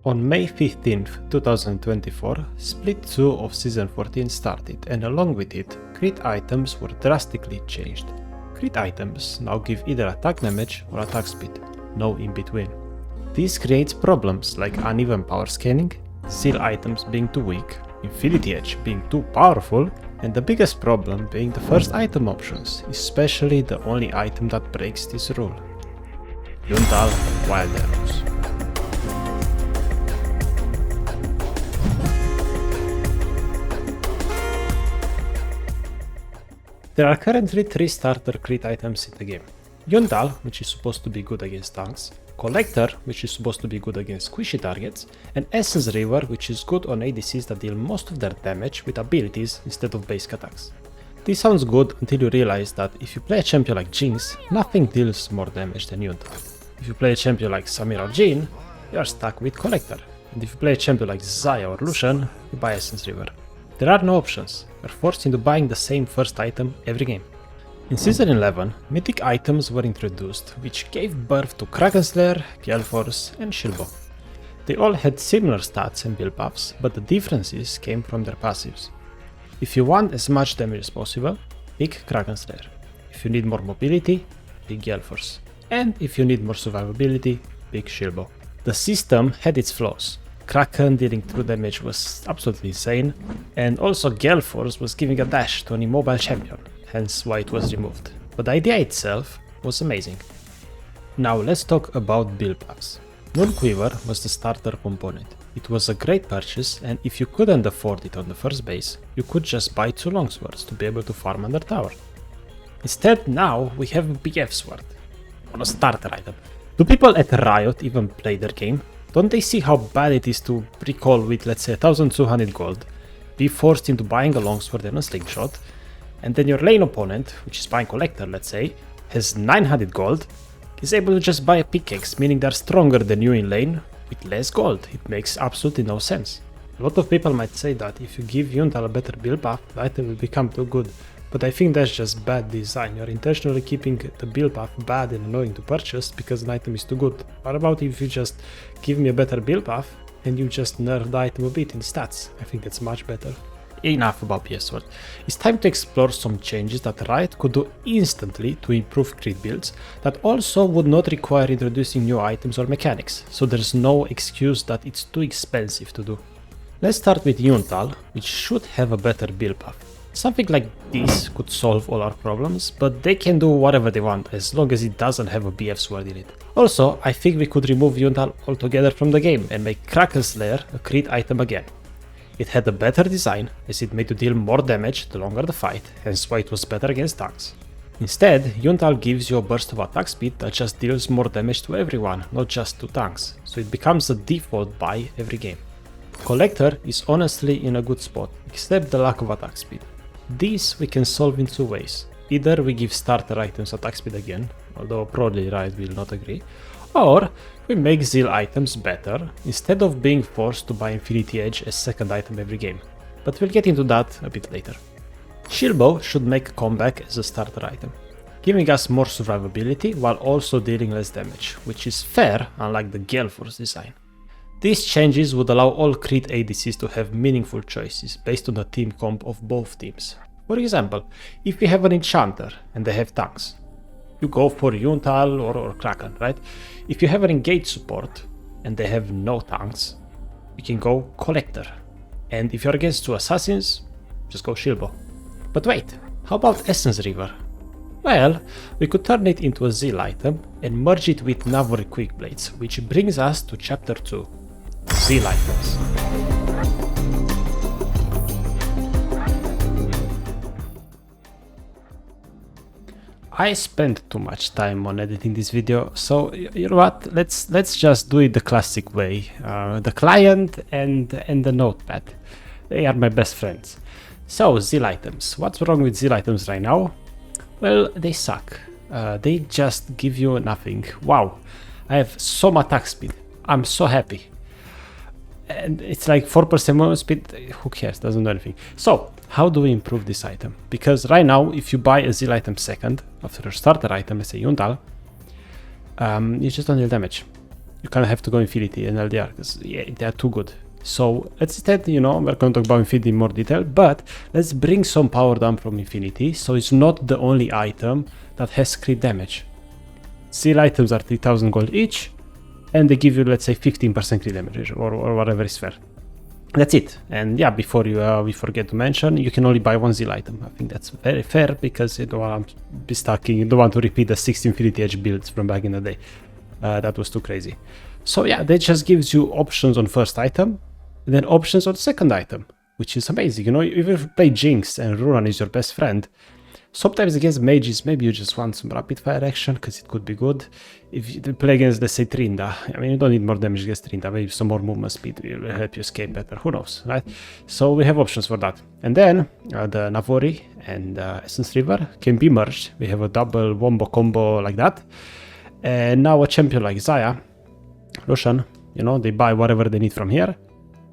On May 15th, 2024, Split 2 of Season 14 started, and along with it, crit items were drastically changed. Crit items now give either attack damage or attack speed, no in between. This creates problems like uneven power scaling, Zeal items being too weak, Infinity Edge being too powerful, and the biggest problem being the first item options, especially the only item that breaks this rule. Yundal Wild Arrows. There are currently 3 starter crit items in the game. Yundal, which is supposed to be good against tanks, Collector, which is supposed to be good against squishy targets, and Essence River, which is good on ADCs that deal most of their damage with abilities instead of basic attacks. This sounds good until you realize that if you play a champion like Jinx, nothing deals more damage than Yundal. If you play a champion like Samira or Jean, you are stuck with Collector, and if you play a champion like Zaya or Lucian, you buy Essence River. There are no options, you are forced into buying the same first item every game. In Season 11, mythic items were introduced, which gave birth to Krakenslayer, Galeforce, and Shilbo. They all had similar stats and build buffs, but the differences came from their passives. If you want as much damage as possible, pick Krakenslayer. If you need more mobility, pick Galeforce. And if you need more survivability, pick Shilbo. The system had its flaws. Kraken dealing true damage was absolutely insane, and also Galeforce was giving a dash to an immobile champion, hence why it was removed. But the idea itself was amazing. Now let's talk about build buffs. Moonquiver was the starter component. It was a great purchase, and if you couldn't afford it on the first base, you could just buy 2 longswords to be able to farm under tower. Instead, now we have a BF sword, on a starter item. Do people at Riot even play their game? Don't they see how bad it is to recall with, let's say, 1200 gold, be forced into buying a longsword and a slingshot, and then your lane opponent, which is buying Collector, let's say, has 900 gold, is able to just buy a pickaxe, meaning they're stronger than you in lane with less gold. It makes absolutely no sense. A lot of people might say that if you give Yundal a better build buff, the item will become too good, but I think that's just bad design. You're intentionally keeping the build buff bad and annoying to purchase because an item is too good. What about if you just give me a better build buff and you just nerf the item a bit in stats? I think that's much better. Enough about BF Sword. It's time to explore some changes that Riot could do instantly to improve crit builds that also would not require introducing new items or mechanics, so there's no excuse that it's too expensive to do. Let's start with Yundal, which should have a better build buff. Something like this could solve all our problems, but they can do whatever they want as long as it doesn't have a BF sword in it. Also, I think we could remove Yundal altogether from the game and make Krakenslayer a crit item again. It had a better design as it made you deal more damage the longer the fight, hence why it was better against tanks. Instead, Yundal gives you a burst of attack speed that just deals more damage to everyone, not just to tanks, so it becomes a default buy every game. Collector is honestly in a good spot, except the lack of attack speed. This we can solve in 2 ways. Either we give starter items attack speed again, although probably Riot will not agree, or we make Zeal items better instead of being forced to buy Infinity Edge as second item every game, but we'll get into that a bit later. Shilbo should make a comeback as a starter item, giving us more survivability while also dealing less damage, which is fair unlike the Galeforce design. These changes would allow all crit ADCs to have meaningful choices based on the team comp of both teams. For example, if we have an enchanter and they have tanks, you go for Yundal or Kraken, right? If you have an engaged support and they have no tanks, you can go Collector. And if you're against 2 assassins, just go Shilbo. But wait, how about Essence River? Well, we could turn it into a Zeal item and merge it with Navori Quick Blades, which brings us to Chapter 2. Zeal items. I spent too much time on editing this video, so you know what, let's just do it the classic way. The client and the notepad, they are my best friends. So, Zeal items. What's wrong with Zeal items right now? Well, they suck. They just give you nothing. Wow, I have so much attack speed. I'm so happy. And it's like 4% movement speed, who cares, doesn't do anything. So, how do we improve this item? Because right now, if you buy a Zeal item second, after your starter item, let's say Yundal, you just don't deal damage. you kind of have to go Infinity and LDR because yeah, they're too good. So instead, you know, we're going to talk about Infinity in more detail, but let's bring some power down from Infinity so it's not the only item that has crit damage. Zeal items are 3000 gold each, and they give you, let's say, 15% crit damage or whatever is fair. That's it. And yeah, before we forget to mention, you can only buy one Zeal item. I think that's very fair because you don't want to be stacking, you don't want to repeat the 6 Infinity Edge builds from back in the day. That was too crazy. So yeah, that just gives you options on first item, and then options on second item, which is amazing. You know, if you play Jinx and Runan is your best friend, sometimes against mages, maybe you just want some rapid fire action because it could be good. If you play against, let's say, Trinda, I mean, you don't need more damage against Trinda, maybe some more movement speed will help you escape better. Who knows, right? So we have options for that. And then the Navori and Essence River can be merged. We have a double wombo combo like that. And now a champion like Xayah, Roshan, you know, they buy whatever they need from here.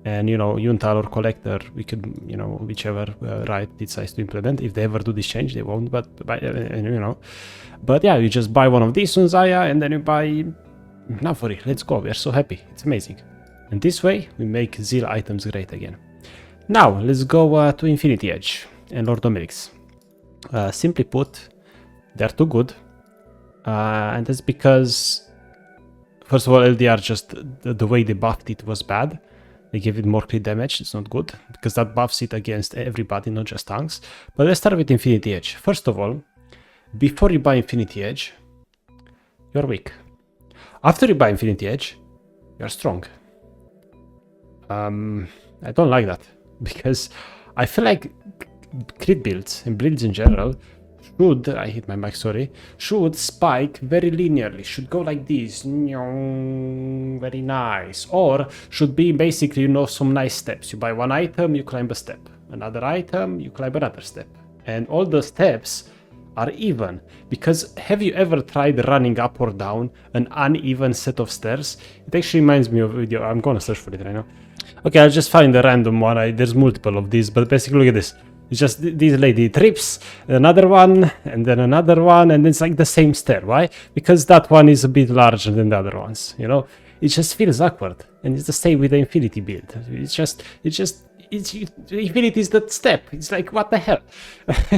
And, you know, Yuntal or Collector, we could, you know, whichever right decides to implement. If they ever do this change, they won't, but, you know. But yeah, you just buy one of these on Xayah, and then you buy Navori. Let's go, we are so happy. It's amazing. And this way, we make Zeal items great again. Now, let's go to Infinity Edge and Lord Dominic's. Simply put, they're too good. And that's because, first of all, LDR just, the way they buffed it was bad. They give it more crit damage, it's not good, because that buffs it against everybody, not just tanks. But let's start with Infinity Edge. First of all, before you buy Infinity Edge, you're weak. After you buy Infinity Edge, you're strong. I don't like that, because I feel like crit builds and builds in general should, I hit my mic, sorry, should spike very linearly, should go like this, very nice, or should be basically, you know, some nice steps. You buy one item, you climb a step, another item, you climb another step, and all the steps are even, because have you ever tried running up or down an uneven set of stairs? It actually reminds me of a video. I'm gonna search for it right now. Okay, I'll just find a random one. There's multiple of these, but basically look at this. It's just this lady trips, another one, and then another one, and it's like the same stair. Why? Because that one is a bit larger than the other ones, you know? It just feels awkward, and it's the same with the Infinity build. Infinity is that step. It's like, what the hell?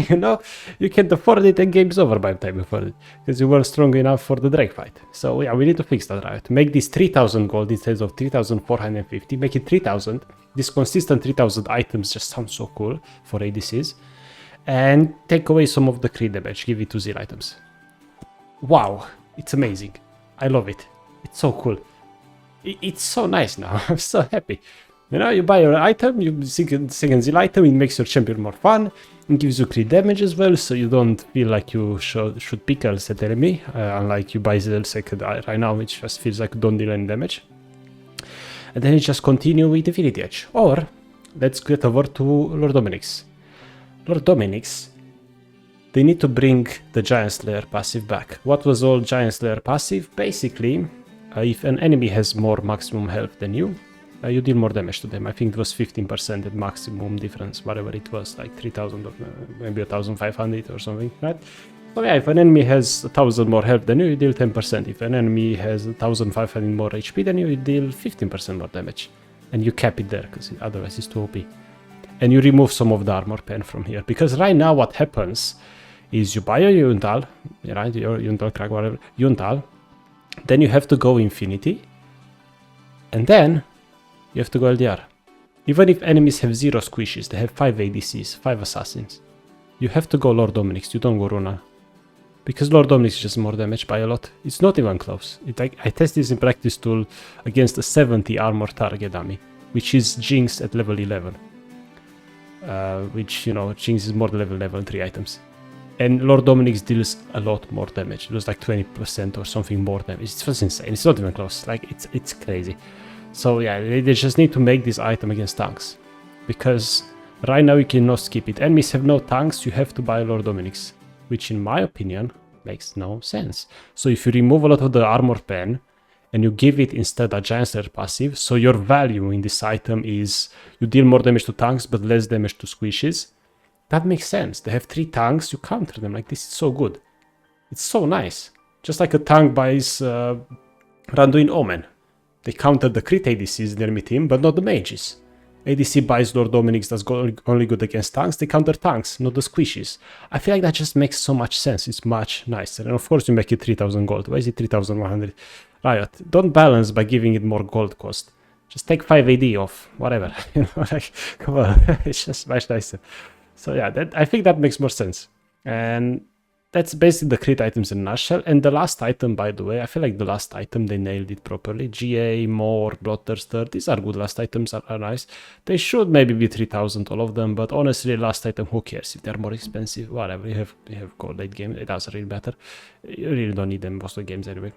You know? You can't afford it, and game's over by the time you afford it, because you weren't strong enough for the Drake fight. So yeah, we need to fix that, right? Make this 3000 gold instead of 3450, make it 3000. This consistent 3000 items just sounds so cool for ADCs. And take away some of the crit damage, give it to Zeal items. Wow, it's amazing. I love it. It's so cool. It's so nice now. I'm so happy. You know, you buy your item, you second Zeal item, it makes your champion more fun, and gives you crit damage as well, so you don't feel like you should pick a set enemy, unlike you buy Zeal second right now, which just feels like you don't deal any damage. And then you just continue with Infinity Edge. Or, let's get over to Lord Dominic's. Lord Dominic's, they need to bring the Giant Slayer passive back. What was all Giant Slayer passive? Basically, if an enemy has more maximum health than you, you deal more damage to them. I think it was 15% at maximum difference, whatever it was, like 3000 or maybe 1500 or something, right? So yeah, if an enemy has 1000 more health than you, you deal 10%. If an enemy has 1500 more HP than you deal 15% more damage. And you cap it there, because otherwise it's too OP. And you remove some of the armor pen from here. Because right now what happens is you buy a Yuntal, right, your Yuntal crack, whatever, Yuntal, then you have to go Infinity, and then you have to go LDR. Even if enemies have 0 squishes, they have 5 ADCs, 5 assassins, you have to go Lord Dominic's, you don't go Runa. Because Lord Dominic's is just more damage by a lot. It's not even close. I tested this in practice tool against a 70 armor target dummy, which is Jinx at level 11. Which, you know, Jinx is more than level 3 items. And Lord Dominic's deals a lot more damage. It was like 20% or something more damage. It's just insane. It's not even close. Like, it's crazy. So yeah, they just need to make this item against tanks. Because right now you cannot skip it. Enemies have no tanks, you have to buy Lord Dominic's. Which in my opinion makes no sense. So if you remove a lot of the armor pen and you give it instead a Giant Slayer passive, so your value in this item is you deal more damage to tanks but less damage to squishes, that makes sense. They have 3 tanks, you counter them, like this is so good. It's so nice. Just like a tank buys Randuin Omen. they counter the crit ADCs in the enemy team, but not the mages. ADC buys Lord Dominic's that's only good against tanks. They counter tanks, not the squishies. I feel like that just makes so much sense. It's much nicer. And of course you make it 3000 gold. Why is it 3100? Riot, don't balance by giving it more gold cost. Just take 5 AD off, whatever. You know, like, come on, it's just much nicer. So yeah, I think that makes more sense. And that's basically the crit items in a nutshell. And the last item, by the way, I feel like the last item, they nailed it properly. GA, more, Bloodthirster, these are good last items, are nice. They should maybe be 3000, all of them, but honestly, last item, who cares? If they're more expensive, whatever, you have gold late game, it doesn't really matter. You really don't need them most of the games anyway.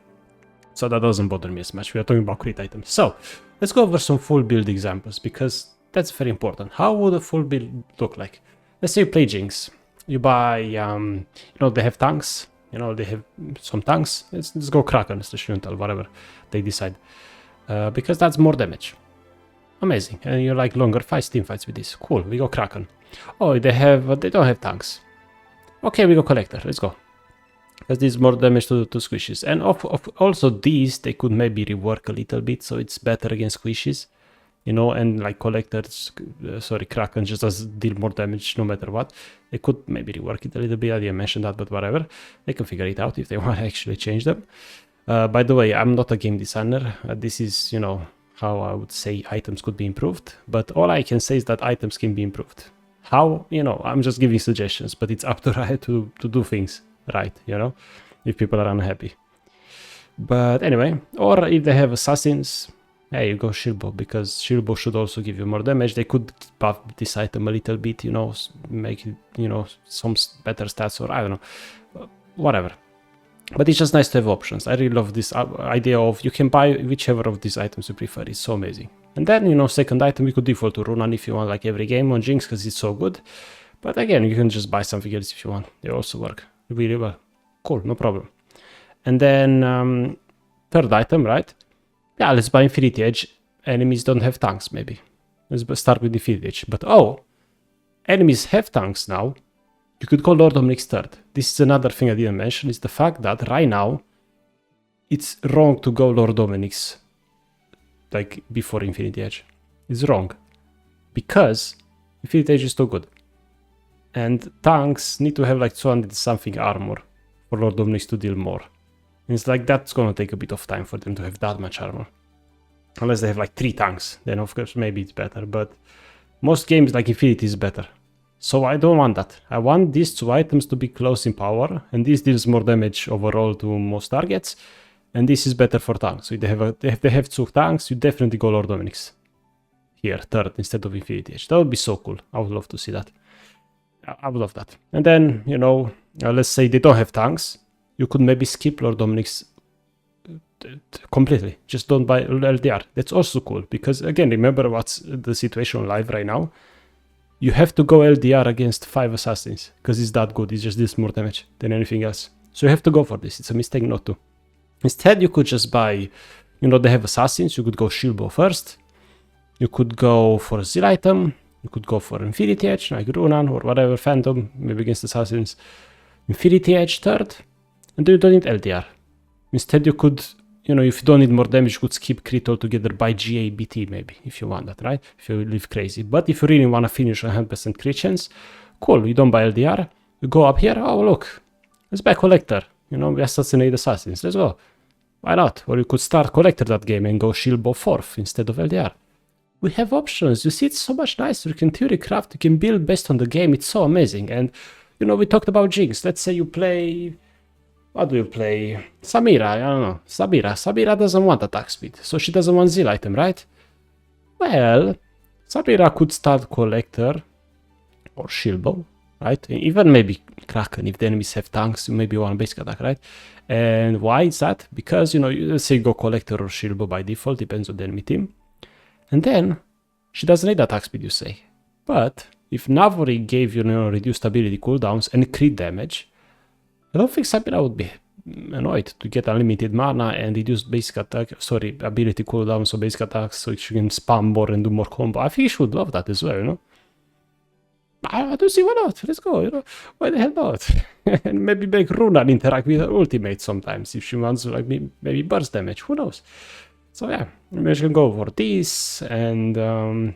So that doesn't bother me as much. We are talking about crit items. So let's go over some full build examples, because that's very important. How would a full build look like? Let's say you play Jinx. You buy, you know, they have tanks. You know, they have some tanks. Let's go Kraken, Yuntal, whatever they decide. Because that's more damage. Amazing. And you like longer fights, team fights with this. Cool, we go Kraken. Oh, they don't have tanks. Okay, we go Collector. Let's go. Because this is more damage to squishes. And also these, they could maybe rework a little bit, so it's better against squishes. You know, and like Collectors, Kraken just does deal more damage no matter what. They could maybe rework it a little bit. I didn't mention that, but whatever. They can figure it out if they want to actually change them. By the way, I'm not a game designer. This is, you know, how I would say items could be improved. But all I can say is that items can be improved. How? You know, I'm just giving suggestions, but it's up to Riot to do things right, you know, if people are unhappy. But anyway, or if they have assassins, hey, you go Shieldbow, because Shieldbow should also give you more damage. They could buff this item a little bit, you know, make it, you know, some better stats, or I don't know, whatever. But it's just nice to have options. I really love this idea of you can buy whichever of these items you prefer. It's so amazing. And then, you know, second item, you could default to Runan if you want, like every game on Jinx, because it's so good. But again, you can just buy something else if you want. They also work really well. Cool, no problem. And then third item, right? Yeah, let's buy Infinity Edge. Enemies don't have tanks, maybe. Let's start with Infinity Edge. But oh, enemies have tanks now. You could go Lord Dominic's third. This is another thing I didn't mention, is the fact that right now, it's wrong to go Lord Dominic's, like, before Infinity Edge. It's wrong. Because Infinity Edge is too good. And tanks need to have like 200 something armor for Lord Dominic's to deal more. And it's like that's gonna take a bit of time for them to have that much armor. Unless they have like 3 tanks, then of course maybe it's better. But most games like Infinity is better. So I don't want that. I want these 2 items to be close in power, and this deals more damage overall to most targets. And this is better for tanks. So if they have 2 tanks, you definitely go Lord Dominic's here, third, instead of Infinity Edge. That would be so cool. I would love to see that. I would love that. And then, you know, let's say they don't have tanks. You could maybe skip Lord Dominic's completely. Just don't buy LDR. That's also cool. Because again, remember what's the situation live right now. You have to go LDR against 5 assassins. Because it's that good. It's just this more damage than anything else. So you have to go for this. It's a mistake not to. Instead, you could just buy, you know, they have assassins. You could go Shieldbow first. You could go for a Zeal item. You could go for Infinity Edge, like Runan or whatever, Phantom, maybe against Assassins. Infinity Edge third, and then you don't need LDR. Instead, you could, you know, if you don't need more damage, you could skip crit altogether by GA-BT maybe, if you want that, right? If you live crazy. But if you really want to finish 100% crit chance, cool, you don't buy LDR, you go up here, oh look, let's buy Collector. You know, we assassinate Assassins, let's go. Why not? Or you could start Collector that game and go Shieldbow 4th instead of LDR. We have options. You see, it's so much nicer. You can theory craft, you can build based on the game. It's so amazing. And, you know, we talked about Jinx. Let's say you play... What do you play? Samira, I don't know. Samira doesn't want attack speed. So she doesn't want Zeal item, right? Well, Samira could start Collector or Shieldbow, right? Even maybe Kraken. If the enemies have tanks, you maybe want basic attack, right? And why is that? Because, you know, let's say go Collector or Shieldbow by default. Depends on the enemy team. And then, she doesn't need attack speed, you say. But, if Navori gave you, reduced ability cooldowns and crit damage, I don't think Samira would be annoyed to get unlimited mana and reduce basic attack, ability cooldowns, so basic attacks, so she can spam more and do more combo. I think she would love that as well, you know? I don't see why not. Let's go, you know? Why the hell not? And maybe make Runan interact with her ultimate sometimes, if she wants, like, maybe burst damage, who knows? So yeah, maybe she can go for this, and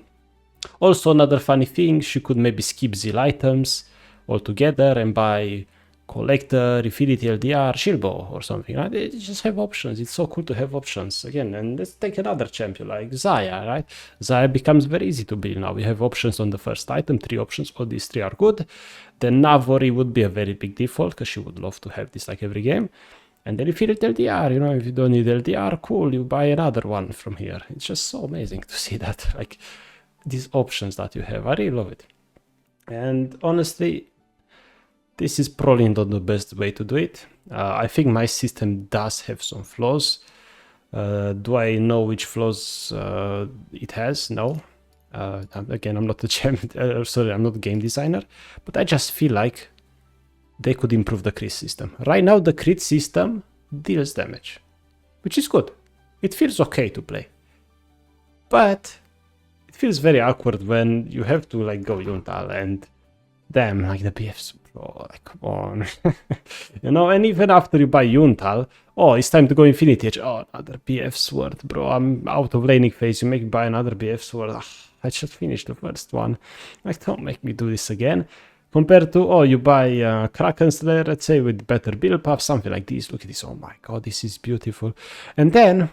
also another funny thing, she could maybe skip Zeal items altogether and buy Collector, Infinity LDR, Shilbo or something, right? They just have options. It's so cool to have options again. And let's take another champion like Zaya, right? Zaya becomes very easy to build now. We have options on the first item, 3 options. All these 3 are good. Then Navori would be a very big default because she would love to have this like every game. And then Infinity LDR, you know, if you don't need LDR, cool, you buy another one from here. It's just so amazing to see that, like, these options that you have. I really love it. And honestly, this is probably not the best way to do it. I think my system does have some flaws. Do I know which flaws it has? No. Again, I'm not a I'm not a game designer, but I just feel like they could improve the crit system. Right now, the crit system deals damage, which is good. It feels okay to play, but it feels very awkward when you have to like go Yuntal and damn, like the BFs, bro, like come on. You know, and even after you buy Yuntal, oh, it's time to go Infinity Edge. Oh, another BF sword, bro. I'm out of laning phase. You make me buy another BF sword. Ugh, I just finished the first one. Like, don't make me do this again. Compared to, oh, you buy Kraken Slayer, let's say, with better build path, something like this. Look at this. Oh my god, this is beautiful. And then,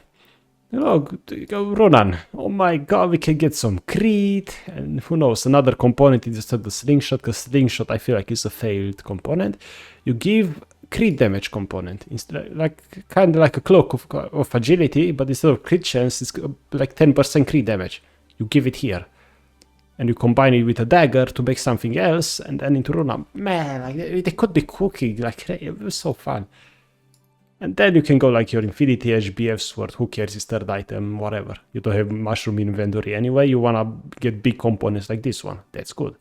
you know, go Ronan. Oh my god, we can get some crit, and who knows, another component instead of the slingshot, because slingshot I feel like is a failed component. You give crit damage component, instead, like kind of like a cloak of agility, but instead of crit chance, it's like 10% crit damage. You give it here, and you combine it with a dagger to make something else, and then into Ronan. Man, like they could be cooking, like it was so fun. And then you can go like your Infinity Edge, BF Sword, who cares, it's third item, whatever. You don't have mushroom inventory anyway, you wanna get big components like this one, that's good.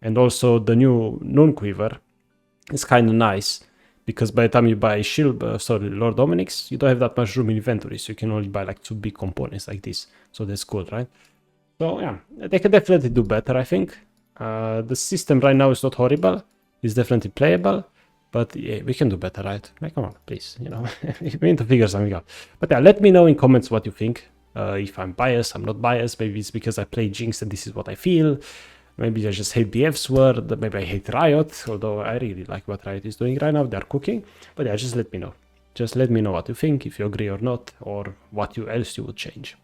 And also the new Noon Quiver is kinda nice, because by the time you buy Lord Dominic's, you don't have that much room in inventory, so you can only buy like 2 big components like this. So that's cool, right? So yeah, they can definitely do better, I think. The system right now is not horrible, it's definitely playable. But yeah, we can do better, right? Like, come on, please, you know, we need to figure something out. But yeah, let me know in comments what you think. If I'm biased, I'm not biased. Maybe it's because I play Jinx and this is what I feel. Maybe I just hate BF Sword. Maybe I hate Riot, although I really like what Riot is doing right now. They're cooking. But yeah, just let me know. Just let me know what you think, if you agree or not, or what else you would change.